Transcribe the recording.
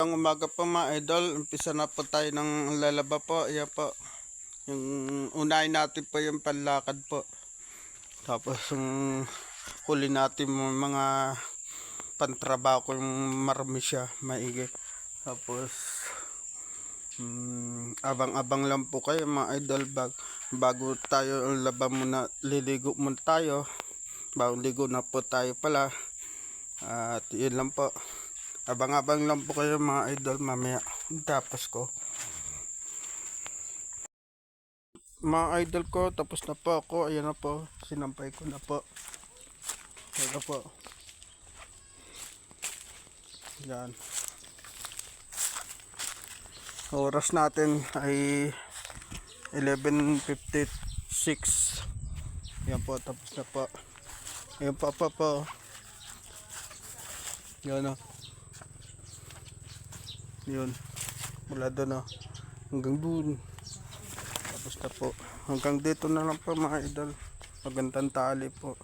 Ang umaga po mga idol, umpisa na po tayo ng lalaba po. Ayan po, yung unahin natin po yung panlakad po. Tapos yung huli natin mga pantrabaho yung marami siya, maigi. Tapos abang-abang lang po kayo mga idol, bago tayo laba muna, liligo muna tayo. Bagong ligo na po tayo pala. At yun lang po. Abang-abang lang po kayo mga idol, mamaya tapos ko. Mga idol ko, tapos na po ako. Ayan na po, sinampay ko na po. Ayan na po. Yan. Oras natin ay 11:56. Ayan po, tapos na po. Ayan po po. Yan o. Yun. Mula doon o. Hanggang doon. Tapos na po. Hanggang dito na lang po mga idol. Magandang tali po.